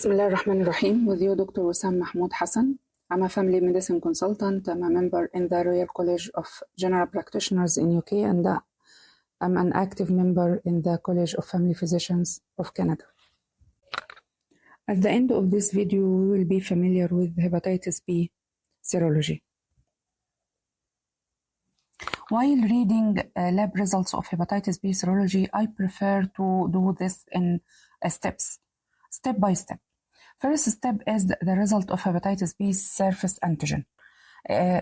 Bismillah ar-Rahman ar-Rahim. With you, Dr. Wissam Mahmoud Hassan. I'm a family medicine consultant. I'm a member in the Royal College of General Practitioners in UK, and I'm an active member in the College of Family Physicians of Canada. At the end of this video, we will be familiar with hepatitis B serology. While reading lab results of hepatitis B serology, I prefer to do this in steps, step by step. First step is the result of hepatitis B surface antigen.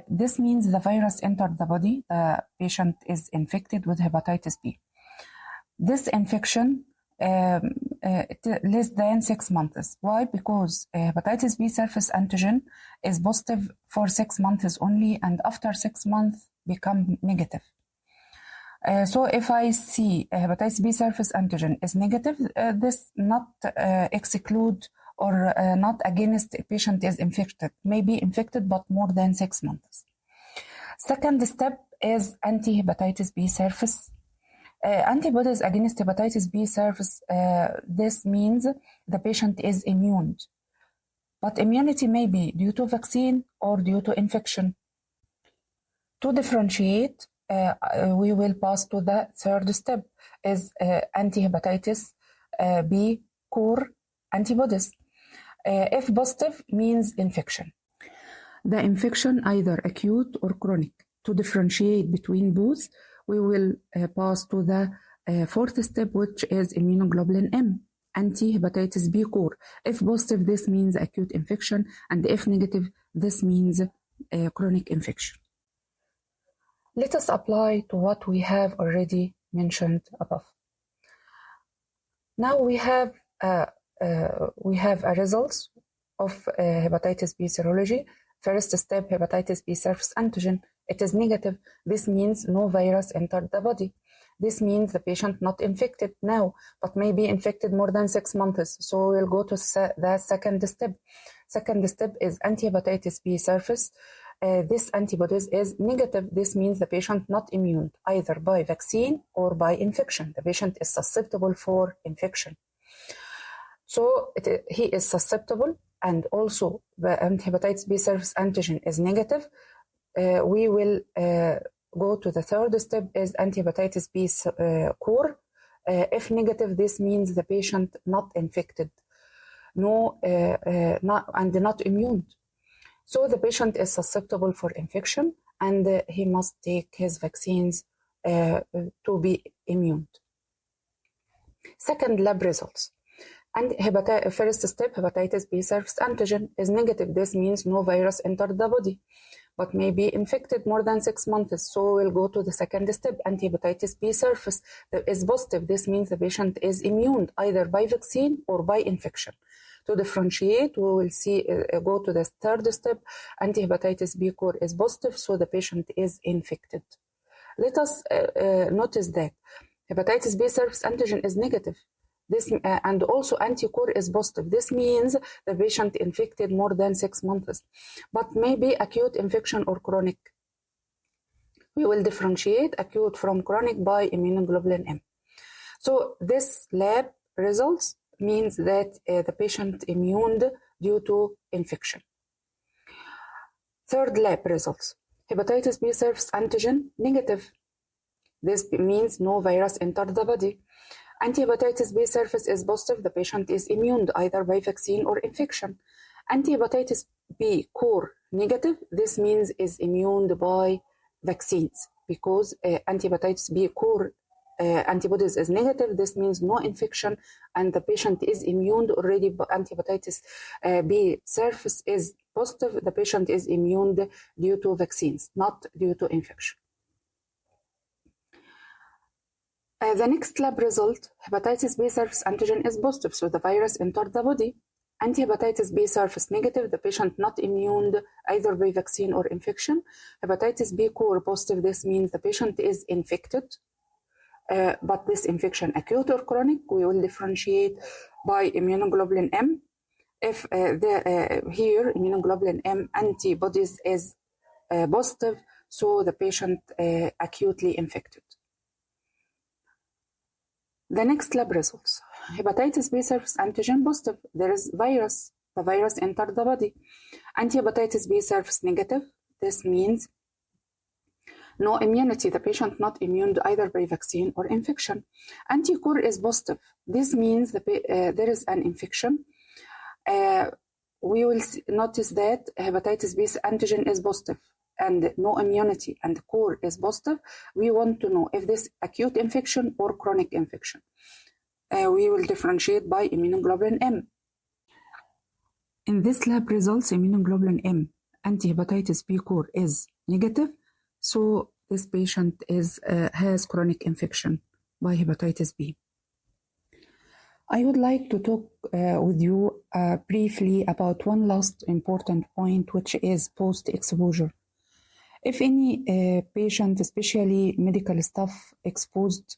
This means the virus entered the body, the patient is infected with hepatitis B. This infection less than 6 months. Why? Because hepatitis B surface antigen is positive for 6 months only, and after 6 months become negative. So if I see hepatitis B surface antigen is negative, this not exclude or not against a patient is infected, may be infected but more than 6 months. Second step is anti-hepatitis B surface. Antibodies against hepatitis B surface, this means the patient is immune. But immunity may be due to vaccine or due to infection. To differentiate, we will pass to the third step, is anti-hepatitis B core antibodies. If positive means infection. The infection either acute or chronic. To differentiate between both, we will pass to the fourth step, which is immunoglobulin M, anti-hepatitis B core. If positive, this means acute infection, and if negative, this means chronic infection. Let us apply to what we have already mentioned above. Now we have a results of hepatitis B serology. First step, hepatitis B surface antigen. It is negative. This means no virus entered the body. This means the patient not infected now, but may be infected more than 6 months. So we'll go to the second step. Second step is anti-hepatitis B surface. This antibodies is negative. This means the patient not immune, either by vaccine or by infection. The patient is susceptible for infection. So he is susceptible, and also the anti-hepatitis B surface antigen is negative. We will go to the third step, is anti-hepatitis B core. If negative, this means the patient not infected, not immune. So the patient is susceptible for infection, and he must take his vaccines to be immune. Second lab results. And first step, hepatitis B surface antigen is negative. This means no virus entered the body, but may be infected more than 6 months. So we'll go to the second step, anti-hepatitis B surface is positive. This means the patient is immune, either by vaccine or by infection. To differentiate, we will go to the third step, anti-hepatitis B core is positive, so the patient is infected. Let us notice that hepatitis B surface antigen is negative. And also anti-core is positive. This means the patient infected more than 6 months, but maybe acute infection or chronic. We will differentiate acute from chronic by immunoglobulin M. So this lab results means that the patient immune due to infection. Third lab results. Hepatitis B surface antigen negative. This means no virus entered the body. Anti-hepatitis B surface is positive. The patient is immune either by vaccine or infection. Anti-hepatitis B core negative. This means is immune by vaccines, because anti-hepatitis B core antibodies is negative. This means no infection, and the patient is immune already. But anti-hepatitis B surface is positive. The patient is immune due to vaccines, not due to infection. The next lab result, hepatitis B surface antigen is positive, so the virus entered the body. Anti-hepatitis B surface negative, the patient not immune either by vaccine or infection. Hepatitis B core positive, this means the patient is infected, but this infection acute or chronic. We will differentiate by immunoglobulin M. If here immunoglobulin M antibodies is positive, so the patient acutely infected. The next lab results. Hepatitis B surface antigen positive. There is virus. The virus entered the body. Anti-hepatitis B surface negative. This means no immunity. The patient not immune either by vaccine or infection. Anticore is positive. This means there is an infection. We will notice that hepatitis B antigen is positive and no immunity, and core is positive. We want to know if this acute infection or chronic infection. We will differentiate by immunoglobulin M. In this lab results, immunoglobulin M anti-hepatitis B core is negative, so this patient has chronic infection by hepatitis B. I would like to talk with you briefly about one last important point, which is post-exposure. If any patient, especially medical staff, exposed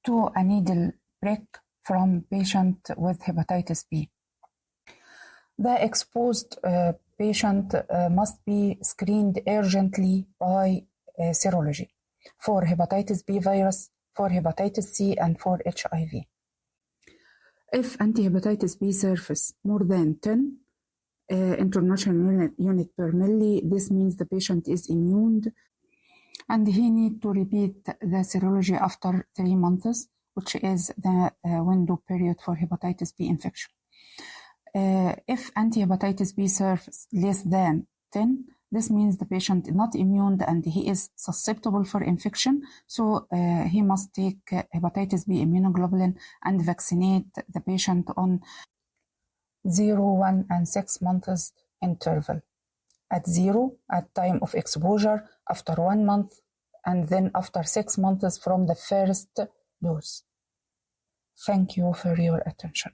to a needle prick from patient with hepatitis B, the exposed patient must be screened urgently by serology for hepatitis B virus, for hepatitis C, and for HIV. If anti-hepatitis B surface more than 10 international unit per milli, this means the patient is immune and he needs to repeat the serology after 3 months, which is the window period for hepatitis B infection. If anti-hepatitis B surface less than 10, this means the patient is not immune and he is susceptible for infection, so he must take hepatitis B immunoglobulin and vaccinate the patient on 0, 1, and 6 months interval. At 0, at time of exposure, after 1 month, and then after 6 months from the first dose. Thank you for your attention.